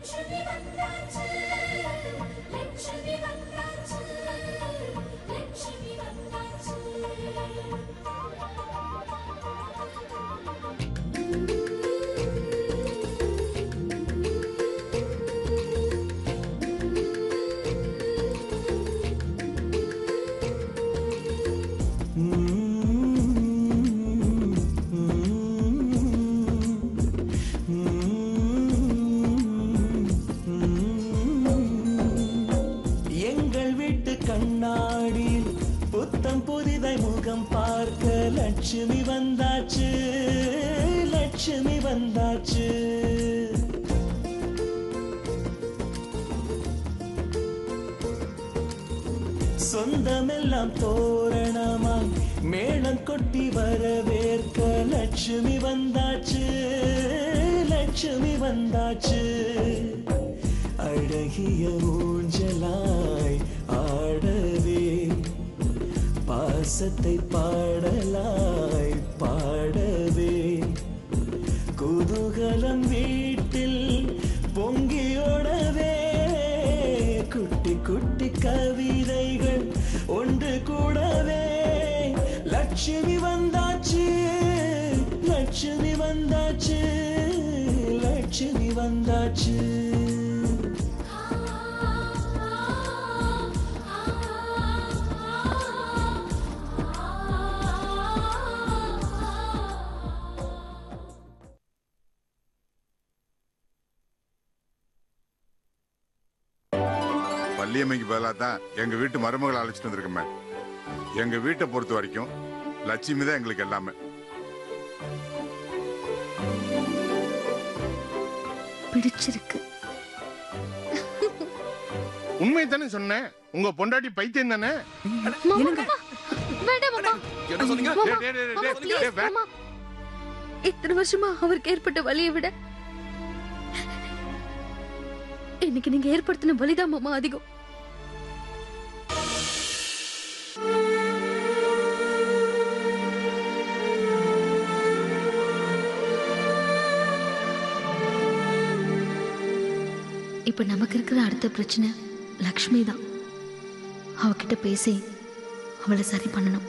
லட்சுமி வந்தாச்சு, லட்சுமி வந்தாச்சு. சொந்தமெல்லாம் தோரணமாய் மேளம் கொட்டி வரவேற்க லட்சுமி வந்தாச்சு, லட்சுமி வந்தாச்சு. அழகிய ஊஞ்சலாய் ஆடவே பாசத்தை பாடலாய் பாடவே குதூகலம் வீட்டில் பொங்கியோடவே குட்டி குட்டி கவிதைகள் ஒன்று கூடவே லட்சுமி வந்தாச்சு, லட்சுமி வந்தாச்சு, லட்சுமி வந்தாச்சு. வள்ளியம்மைக்கு பதிலாக தான் எங்க வீட்டு மருமகளை அழைச்சிட்டு வந்திருக்கேன். எங்க வீட்டை பொறுத்த வரைக்கும் லட்சுமி தான் எங்களுக்கு எல்லாமே. பிடிச்சிருக்கு. உண்மை தானே சொன்னேன். உங்க பொண்டாட்டி பைத்தியம் தானே. இத்தனை வருஷமா அவருக்கு ஏற்பட்ட வலியை விட இன்னைக்கு நீங்க ஏற்படுத்தின வலிதான் மாமா அதிகம். இப்ப நமக்கு இருக்கிற அடுத்த பிரச்சனை லக்ஷ்மி தான். அவகிட்ட பேசி அவளை சரி பண்ணணும்.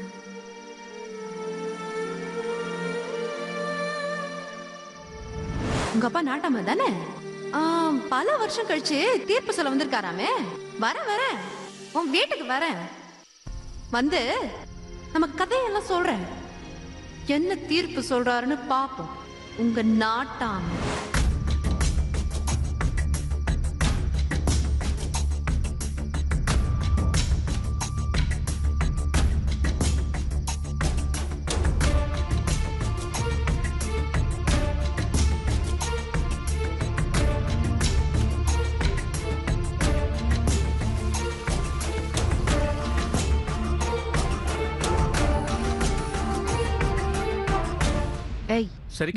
உங்க அப்பா நாட்டாம தானே? பல வருஷம் கழிச்சு தீர்ப்பு சொல்ல வந்திருக்காராமே. வர உன் வீட்டுக்கு வர வந்து நம்ம கதையெல்லாம் சொல்றேன். என்ன தீர்ப்பு சொல்றாருன்னு பாப்போம். உங்க நாட்டாம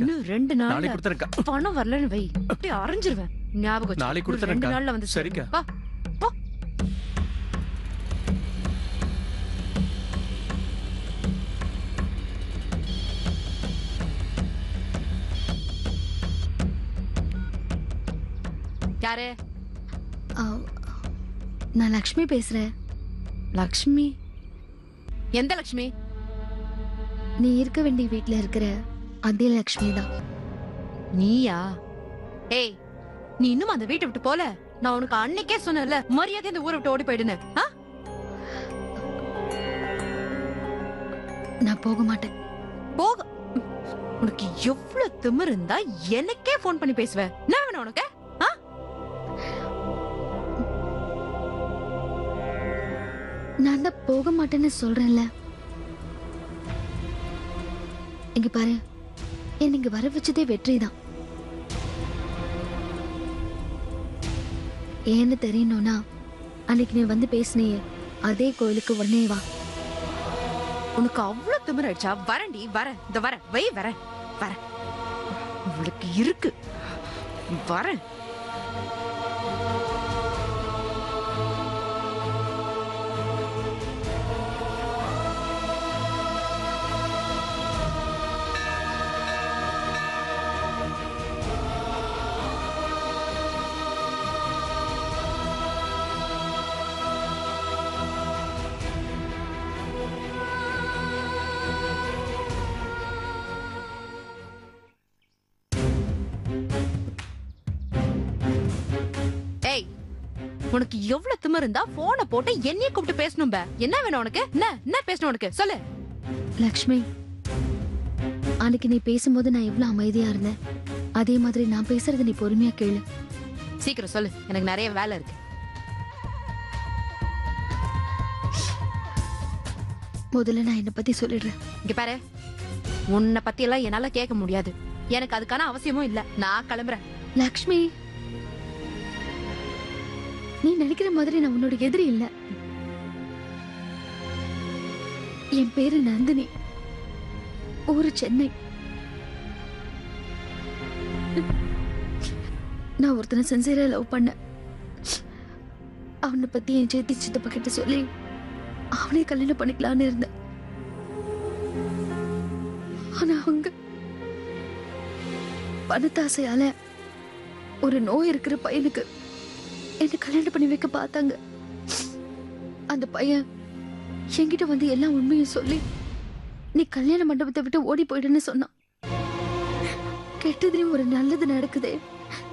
இன்னும் 2 நாள் பணம் வரலன்னு வை, அப்படியே அரைஞ்சிருவேன். ஞாபகம் நாளைக்கு 2 நாள்ல வந்து சரிக்கா. யாரு? நான் லக்ஷ்மி பேசுறேன். லக்ஷ்மி? எந்த லக்ஷ்மி? நீ இருக்க வேண்டிய வீட்டுல இருக்கிற அதே லக்ஷ்மி தான். நீயா? ஏய், நீ இன்னும் அந்த வீட்டை விட்டு போல. நான் உனக்கு அன்னைக்கே சொன்னேன்ல, மரியாதை இந்த ஊரை விட்டு ஓடி போயிடுன்னு. நான் போக மாட்டேன். போக உனக்கு எவ்வளவு திமிரு இருந்தா எனக்கே போன் பண்ணி பேசுவேன். என்ன வேணும் உனக்கு? நான் தான் போக மாட்டேன்னு சொல்றேன்ல. இங்க பாரு, நீங்க வர வச்சதே வெற்றிதான். ஏன்னு தெரியணும்னா அன்னைக்கு நீ வந்து பேசினியே அதே கோயிலுக்கு உடனே வா. உனக்கு அவ்வளவு திமிராயிடுச்சா? வரண்டி, வரேன். இந்த வரேன், வை, வரேன். உங்களுக்கு இருக்கு. வரேன். உனக்கு எவ்வளவு திமிரு இருந்தா போனை போட்டு என்னைய கூப்பிட்டு பேசணும் பே. என்ன வேணும் உனக்கு? என்ன பேசணும் உனக்கு? சொல்லு. லக்ஷ்மி, அன்னைக்கு நீ பேசும்போது நான் எவ்வளவு அமைதியா இருந்தேன், அதே மாதிரி நான் பேசுறத நீ பொறுமையா கேளு. சீக்கிரம் சொல்லு, எனக்கு நிறைய வேலை இருக்கு. முதல்ல நான் என்னை பத்தி சொல்லிடுறேன். இங்க பாரு, உன்னை பத்தி எல்லாம் என்னால கேட்க முடியாது. எனக்கு அதுக்கான அவசியமும் இல்ல. நான் கிளம்புறேன். லக்ஷ்மி, நீ நினைக்கிற மாதிரி நான் உன்னோட எதிரி இல்ல. என் பேரு நந்தினி, ஊரு சென்னை. நான் ஒருத்தனை சின்சியரா லவ் பண்ணேன். அவனை பத்தி என் சேத்தி சித்தப்பா கிட்ட சொல்லி அவனே கல்யாணம் பண்ணிக்கலான்னு இருந்தேன். ஆனா அவங்க பணத்தாசையால ஒரு நோய் இருக்கிற பையனுக்கு என்ன கல்யாணம் பண்ணி வைக்க பார்த்தாங்க. அந்த பையன் என்கிட்ட வந்து எல்லா உண்மையும் சொல்லி நீ கல்யாண மண்டபத்தை விட்டு ஓடி போயிடுன்னு சொன்னான். கெட்டதுலயும் ஒரு நல்லது நடக்குதே,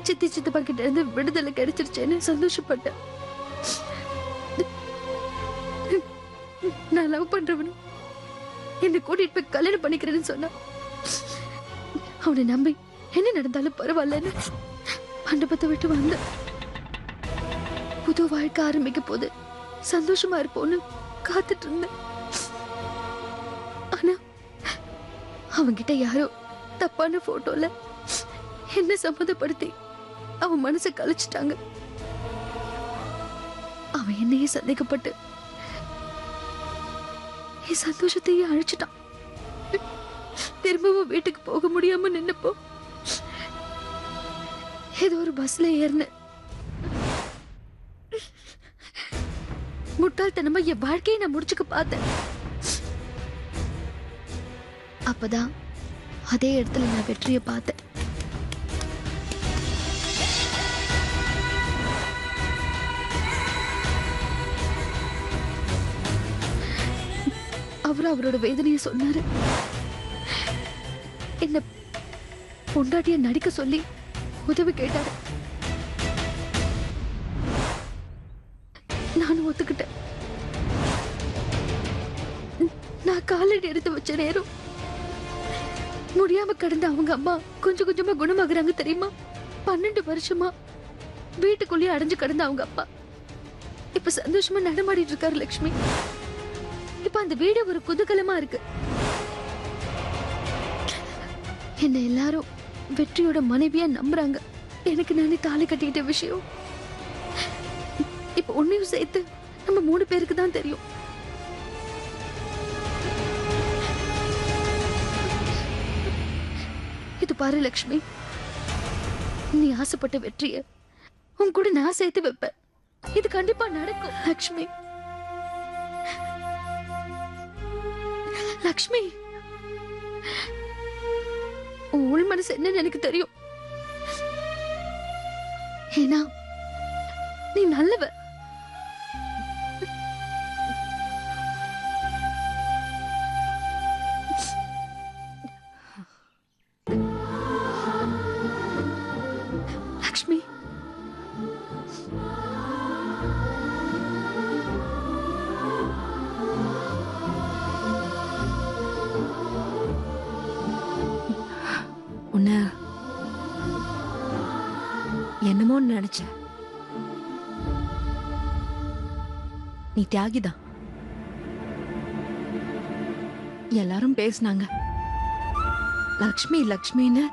சித்தி சித்தப்பா கிட்ட இருந்து விடுதலை கிடைச்சிருச்சேன்னு சந்தோஷப்பட்டேன். நான் லவ் பண்றவனும் என்னை கூட்டிட்டு போய் கல்யாணம் பண்ணிக்கிறேன்னு சொன்னான். அவனை நம்பி என்ன நடந்தாலும் பரவாயில்லன்னு மண்டபத்தை விட்டு வந்த. புது வாழ்க்கை ஆரம்பிக்க போது சந்தோஷமா இருப்போன்னு காத்துட்டு இருந்தேன். ஆனா அவன்கிட்ட யாரோ தப்பான போட்டோல என்ன சம்மதப்படுத்தி அவன் மனசை கழிச்சிட்டாங்க. அவன் என்னையே சந்தேகப்பட்டு என் சந்தோஷத்தையே அழிச்சிட்டான். திரும்பவும் வீட்டுக்கு போக முடியாம நின்னப்போ ஏதோ ஒரு பஸ்ல ஏறின. முட்டாள்தனமா என் வாழ்க்கையை நான் முடிச்சுக்க பார்த்தேன். அப்பதான் அதே இடத்துல நான் வெற்றியை பார்த்தேன். அவரு அவரோட வேதனையை சொன்னாரு. என்ன பொண்டாட்டிய நடிக்க சொல்லி உதவி கேட்டாரு. நானும் ஒத்துக்கிட்டேன். நான் காலடி எடுத்து வச்ச நேரம் முடியாம கடந்த அவங்க அம்மா கொஞ்சம் கொஞ்சமா குணமாகறாங்க தெரியுமா? 12 வருஷமா வீட்டுக்குள்ளேயே அடைஞ்சு கிடந்த அவங்க அப்பா இப்ப சந்தோஷமா நடமாடிட்டு இருக்காரு. லட்சுமி, இப்ப அந்த வீடு ஒரு குதூகலமா இருக்கு. என்ன எல்லாரும் வெற்றியோட மனைவியா நம்புறாங்க. எனக்கு நானே தாலி கட்டிக்கிட்ட விஷயம் இப்ப உன்னையும் சேர்த்து நம்ம 3 பேருக்கு தான் தெரியும். இது பாரு லக்ஷ்மி, நீ ஆசைப்பட்ட வெற்றிய உன் கூட நான் சேர்த்து வைப்பேன். இது கண்டிப்பா நடக்கும் லக்ஷ்மி. லக்ஷ்மி, உன் உள் மனசு என்னன்னு எனக்கு தெரியும். ஏன்னா நீ நல்லவ. லக்ஷ்மி, உன்ன என்னமோ நினைச்ச. நீ தியாகிதான். எல்லாரும் பேசினாங்க, லக்ஷ்மி லக்ஷ்மின்னு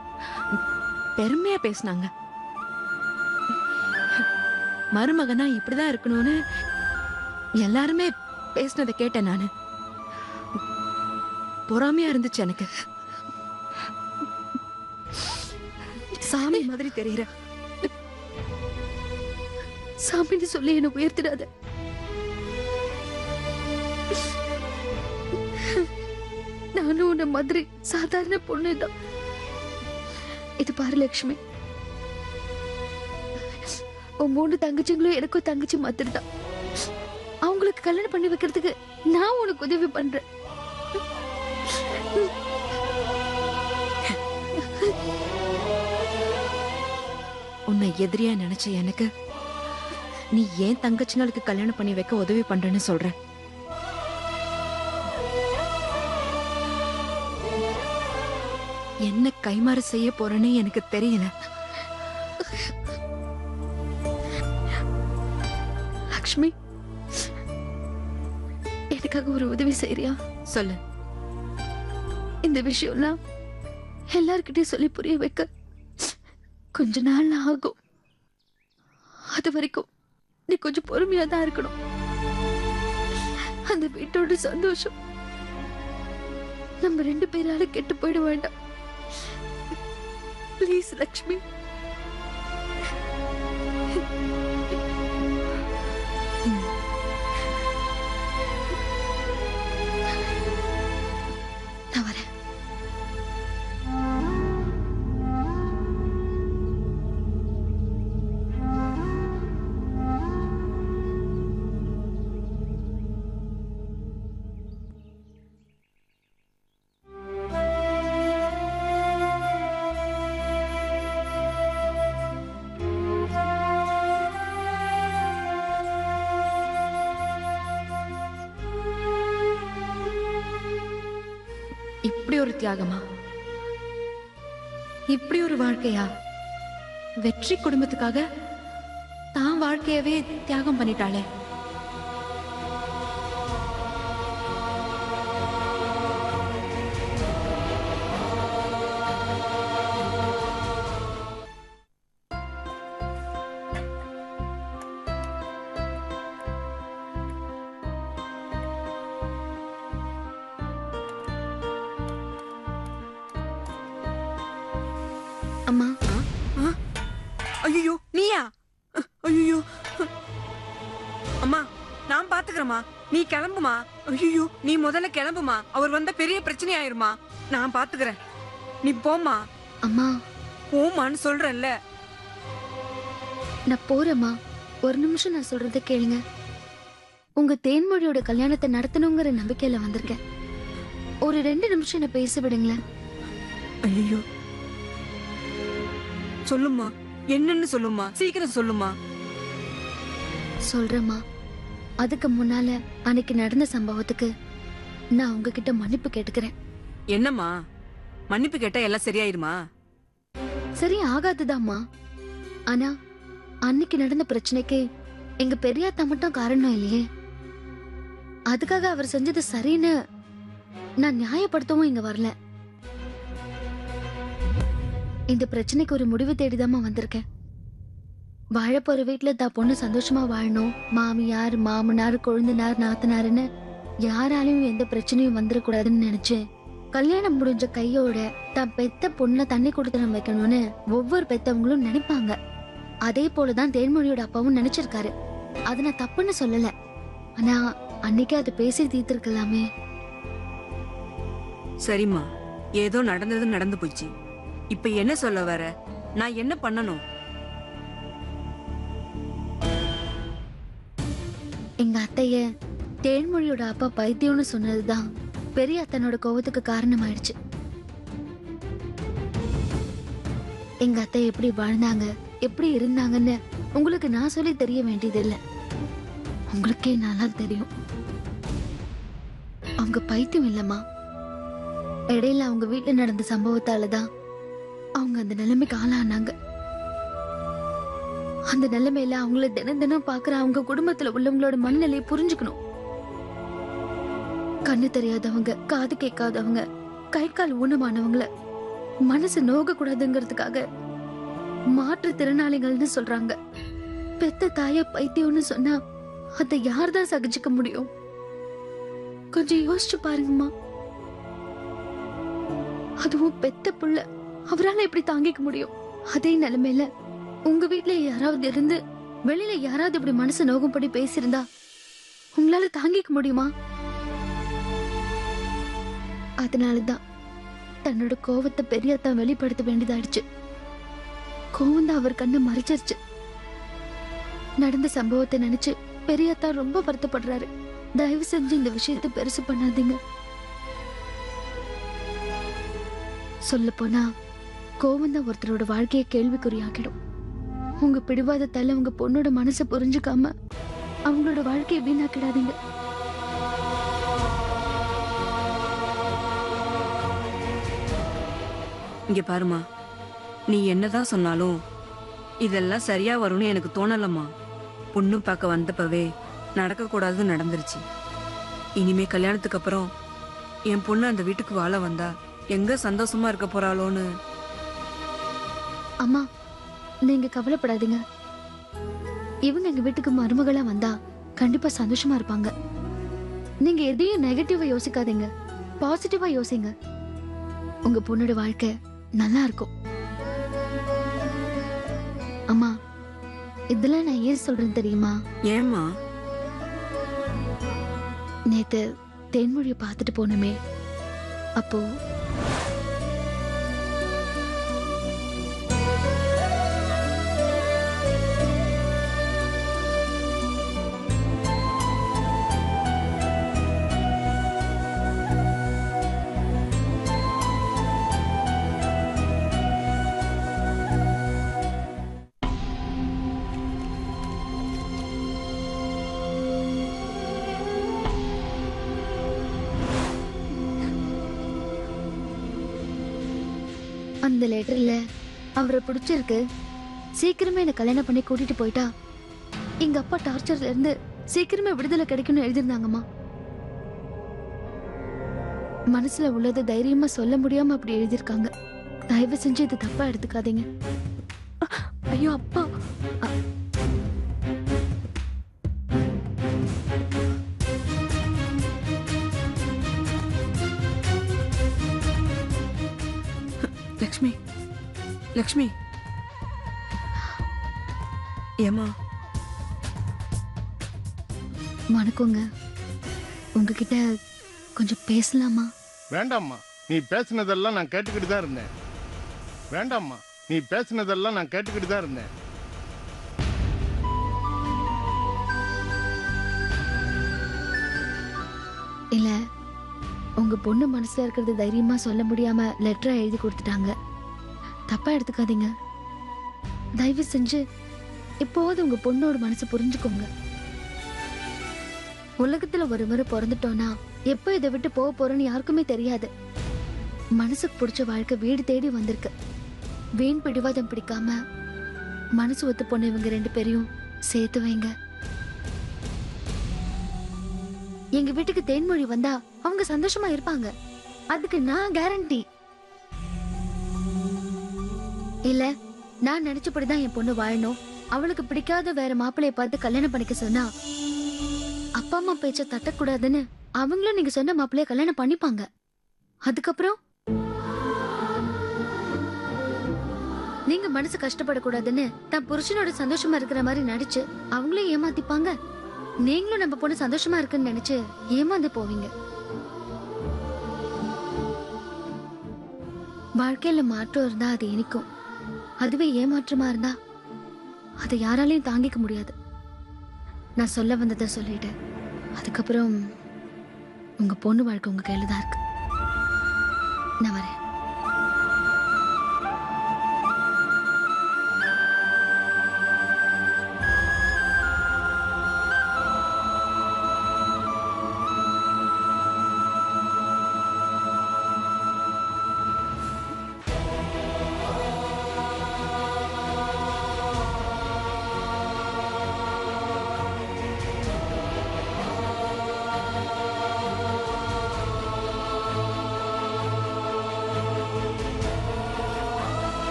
பெருமையா பேசினாங்க. மருமகனா இப்படிதான் இருக்கணும்னு எல்லாருமே பேசினதை கேட்டேன் நானு. பொறாமையா இருந்துச்சு எனக்கு. சாமி மாதிரி தெரியற. சாமின்னு சொல்லி என்ன உயர்த்திடாத. நானும் உன்ன மாதிரி சாதாரண பொண்ணுதான். இது பாரு லட்சுமி, உன் 3 தங்கச்சிங்களும் எனக்கும் தங்கச்சி மாதிரி தான். அவங்களுக்கு கல்யாணம் பண்ணி வைக்கிறதுக்கு நான் உனக்கு உதவி பண்றேன். உன்னை எதிரியா நினைச்ச எனக்கு நீ ஏன் தங்கச்சிங்களுக்கு கல்யாணம் பண்ணி வைக்க உதவி பண்றேன்னு சொல்ற. என்ன கைமாறு செய்ய போறேன்னு எனக்கு தெரியல. லக்ஷ்மி, எனக்காக ஒரு உதவி செய்யறியா? சொல்லு. இந்த விஷயம்லாம் எல்லார்கிட்டயும் சொல்லி புரிய வைக்க கொஞ்ச நாள் ஆகும். அது வரைக்கும் நீ கொஞ்சம் பொறுமையா தான் இருக்கணும். அந்த வீட்டோட சந்தோஷம் நம்ம 2 பேரால கெட்டு போயிட வேண்டாம். ப்ளீஸ் லக்ஷ்மி. நான் வரேன். இப்படி ஒரு தியாகமா? இப்படி ஒரு வாழ்க்கையா? வெற்றி குடும்பத்துக்காக தான் வாழ்க்கையவே தியாகம் பண்ணிட்டாளே. அம்மா, ஐயோ நீயா? ஐயோ அம்மா, நான் பாத்துக்கிறேம்மா, நீ கிளம்புமா. ஐயோ நீ முதல்ல கிளம்புமா, அவர் வந்த பெரிய பிரச்சனை ஆயிருமா. நான் பாத்துக்கிறேன், நீ போம்மா. அம்மா, போமான்னு சொல்றேன்ல. நான் போறேம்மா. ஒரு நிமிஷம் நான் சொல்றத கேளுங்க. உங்க தேன்மொழியோட கல்யாணத்தை நடத்தணுங்கிற நம்பிக்கையில வந்திருக்கேன். ஒரு 2 நிமிஷம் என்ன பேச விடுங்களேன். ஐயோ சொல்லுமா, என்னன்னு சொல்லுமா, சீக்கிரம் சொல்லுமா. சொல்றேம்மா. அதுக்கு முன்னால அன்னைக்கு நடந்த சம்பவத்துக்கு நான் உங்ககிட்ட மன்னிப்பு கேட்டுக்கிறேன். என்னம்மா, மன்னிப்பு கேட்டா எல்லாம் சரியாயிருமா? சரி ஆகாதுதாம்மா. ஆனா அன்னைக்கு நடந்த பிரச்சனைக்கு எங்க பெரியாத்தா மட்டும் காரணம் இல்லையே. அதுக்காக அவர் செஞ்சது சரின்னு நான் நியாயப்படுத்தவும் இங்க வரல. இந்த பிரச்சனைக்கு ஒரு முடிவு தேடிதாம்மா வந்திருக்கேன். வாழப்போற வீட்டுல தான் பொண்ணு சந்தோஷமா வாழணும். மாமியார், மாமனார், கொழுந்தனார், நாத்தனாருன்னு யாராலையும் எந்த பிரச்சனையும் வந்துடக்கூடாதுன்னு நினைச்சு கல்யாணம் முடிஞ்ச கையோட தான் பெத்த பொண்ண தண்ணி கொடுத்து வைக்கணும்னு ஒவ்வொரு பெத்தவங்களும் நினைப்பாங்க. அதே போலதான் தேன்மொழியோட அப்பாவும் நினைச்சிருக்காரு. அது நான் தப்புன்னு சொல்லல. ஆனா அன்னைக்கு அதை பேசி தீர்த்திருக்கலாமே. சரிம்மா, ஏதோ நடந்தது நடந்து போச்சு. இப்ப என்ன சொல்ல வர? நான் என்ன பண்ணணும்? எங்க அத்தைய தேன்மொழியோட அப்பா பைத்தியம்னு சொன்னதுதான் பெரிய அத்தனோட கோவத்துக்கு காரணமாயிடுச்சு. எங்க அத்தை எப்படி வாழ்ந்தாங்க, எப்படி இருந்தாங்கன்னு உங்களுக்கு நான் சொல்லி தெரிய வேண்டியதில்லை. உங்களுக்கே நல்லா தெரியும். அவங்க பைத்தியம் இல்லம்மா. இடையில அவங்க வீட்டுல நடந்த சம்பவத்தாலதான் அவங்க அந்த நிலைமைக்கு ஆளானாங்க. அந்த நிலைமையில அவங்கள தினம் தினம் பாக்குற அவங்க குடும்பத்துல உள்ளவங்களோட மனநிலையை புரிஞ்சுக்கணும். கண்ணு தெரியாதவங்க, காது கேட்காதவங்க, கை கால் ஊனமானவங்கள மனசு நோக கூடாதுங்கிறதுக்காக மாற்றுத்திறனாளிகள்னு சொல்றாங்க. பெத்த தாய பைத்தியம்னு சொன்னா அதை யார்தான் சகிச்சுக்க முடியும்? கொஞ்சம் யோசிச்சு பாருங்கம்மா. அதுவும் பெத்த புள்ள, அவரால எப்படி தாங்கிக்க முடியும்? அதே நிலைமையில உங்க வீட்டுல யாராவது இருந்து வெளியில யாராவது இப்படி மனசு நோகும்படி பேசியிருந்தா உங்களால தாங்கிக்க முடியுமா? அதனாலதான் தன்னோட கோவத்தை பெரியத்தான் வெளிப்படுத்த வேண்டியதாயிடுச்சு. கோவம் தான் அவர் கண்ணை மறைச்சிருச்சு. நடந்த சம்பவத்தை நினைச்சு பெரியத்தா ரொம்ப வருத்தப்படுறாரு. தயவு செஞ்சு இந்த விஷயத்தை பெருசு பண்ணாதீங்க. சொல்ல போனா கோவம் தான் ஒருத்தரோட வாழ்க்கையை கேள்விக்குறியாக்கிடும். உங்க பிடிவாதத்தால உங்க பொண்ணோட மனசை புரிஞ்சுக்காம அவங்களோட வாழ்க்கையை வீணாக்கிடாதீங்க. இங்க பாருமா, நீ என்னதான் சொன்னாலும் இதெல்லாம் சரியா வரும்னு எனக்கு தோணலம்மா. பொண்ணு பார்க்க வந்தப்பவே நடக்கக்கூடாதுன்னு நடந்துருச்சு. இனிமே கல்யாணத்துக்கு அப்புறம் என் பொண்ணு அந்த வீட்டுக்கு வாழ வந்தா எங்க சந்தோஷமா இருக்க போறாளோன்னு. அம்மா, நீங்க கவலைப்படாதீங்க. இவங்க எங்க வீட்டுக்கு மருமகளா வந்தா கண்டிப்பா சந்தோஷமா இருப்பாங்க. நீங்க எதையும் நெகட்டிவா யோசிக்காதீங்க, பாசிட்டிவா யோசிங்க. உங்க பொண்ணோட வாழ்க்கை நல்லா இருக்கும். அம்மா, இதெல்லாம் நான் ஏன் சொல்றேன் தெரியுமா? ஏம்மா? நேத்து தேன்மொழியை பார்த்துட்டு போனோமே, அப்போ அந்த லெட்டர்ல அவரை பிடிச்சிருக்கு, சீக்கிரமே என்ன கல்யாணம் பண்ணி கூட்டிட்டு போயிட்டா எங்க அப்பா டார்ச்சர்ல இருந்து சீக்கிரமே விடுதலை கிடைக்கும்னு எழுதிருந்தாங்கம்மா. மனசுல உள்ளதை தைரியமா சொல்ல முடியாம அப்படி எழுதியிருக்காங்க. தயவு செஞ்சு இது தப்பா எடுத்துக்காதீங்க. ஐயோ அப்பா, லக்ஷ்மி, லக்ஷ்மி, ஏமா? வணக்கங்க. உங்ககிட்ட கொஞ்சம் பேசலாமா? வேண்டாம்மா, நீ பேசுனதெல்லாம் நான் கேட்டுக்கிட்டு தான் இருந்தேன். வேண்டாம்மா, நீ பேசுனதெல்லாம் நான் கேட்டுக்கிட்டு தான் இருந்தேன். இல்ல, உங்க பொண்ணு மனசுல இருக்கிறது தைரியமா சொல்ல முடியாம லெட்டரா எழுதி கொடுத்துட்டாங்க. தப்பா எடுத்துக்காதீங்க. தயவு செஞ்சு இப்போது உங்க பொண்ணோட மனசு புரிஞ்சுக்கோங்க. உலகத்துல ஒரு முறை பிறந்துட்டோம்னா எப்போ இதை விட்டு போக போறோம்னு யாருக்குமே தெரியாது. மனசுக்கு பிடிச்ச வாழ்க்கை வீடு தேடி வந்திருக்கு. வீண் பிடிவாதம் பிடிக்காம மனசு ஒத்து போன இவங்க 2 பேரையும் சேர்த்து வைங்க. எங்க வீட்டுக்கு தேன்மொழி வந்தா அவங்க சந்தோஷமா இருப்பாங்க, அதுக்கு நான் கேரண்டி. இல்ல, நான் நினைச்சபடிதான் என் பொண்ணு வாழணும், அவளுக்கு பிடிக்காத வேற மாப்பிள்ளைய பார்த்து கல்யாணம் பண்ணிக்க சொன்னா அப்பா அம்மா பேச்ச தட்டக்கூடாதுன்னு அவங்களும் நீங்க சொன்ன மாப்பிள்ளைய கல்யாணம் பண்ணிப்பாங்க. அதுக்கப்புறம் நீங்க மனசு கஷ்டப்படக்கூடாதுன்னு தான் புருஷனோட சந்தோஷமா இருக்கிற மாதிரி நடிச்சு அவங்களும் ஏமாத்திப்பாங்க. நீங்களும் நம்ம பொண்ணு சந்தோஷமா இருக்குன்னு நினைச்சு ஏமாந்து போவீங்க. வாழ்க்கையில மாற்றம் இருந்தா அது இனிக்கும், அதுவே ஏமாற்றமா இருந்தா அதை யாராலையும் தாங்கிக்க முடியாது. நான் சொல்ல வந்ததை சொல்லிட்டேன். அதுக்கப்புறம் உங்க பொண்ணு வாழ்க்கை உங்க கையில தான் இருக்கு. நான் வரேன்.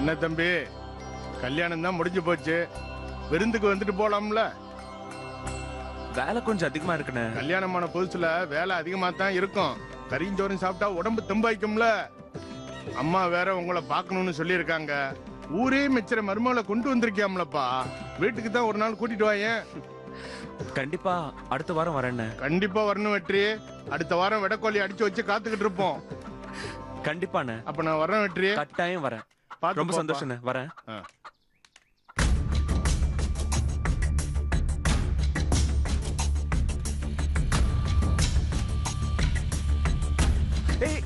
என்ன தம்பி, கல்யாணம் தான் முடிஞ்சு போச்சு, விருந்துக்கு வந்துட்டு போலாம்ல? வேலை கொஞ்சம் அதிகமா இருக்குண்ணே. கல்யாணமான புதுசுல வேலை அதிகமா தான் இருக்கும். கறிஞ்சோறும் சாப்பிட்டா உடம்பு தெம்பாய்க்கும்ல. அம்மா வேற உங்களை பார்க்கணும்னு சொல்லியிருக்காங்க. ஊரே மெச்சுற மருமகளை கொண்டு வந்திருக்கியாம்லப்பா. வீட்டுக்கு தான் ஒரு நாள் கூட்டிட்டு வாயேன். கண்டிப்பா அடுத்த வாரம் வரேண்ணே. கண்டிப்பா வரணும் வெற்றி. அடுத்த வாரம் வெடக்கோழி அடிச்சு வச்சு காத்துக்கிட்டு இருப்போம். கண்டிப்பாண்ணே. அப்ப நான் வரேன் வெற்றி. கட்டாயம் வரேன். பார்த்து ரொம்ப போப்பா. சந்தோஷண்ணே, வரேன். ஏய்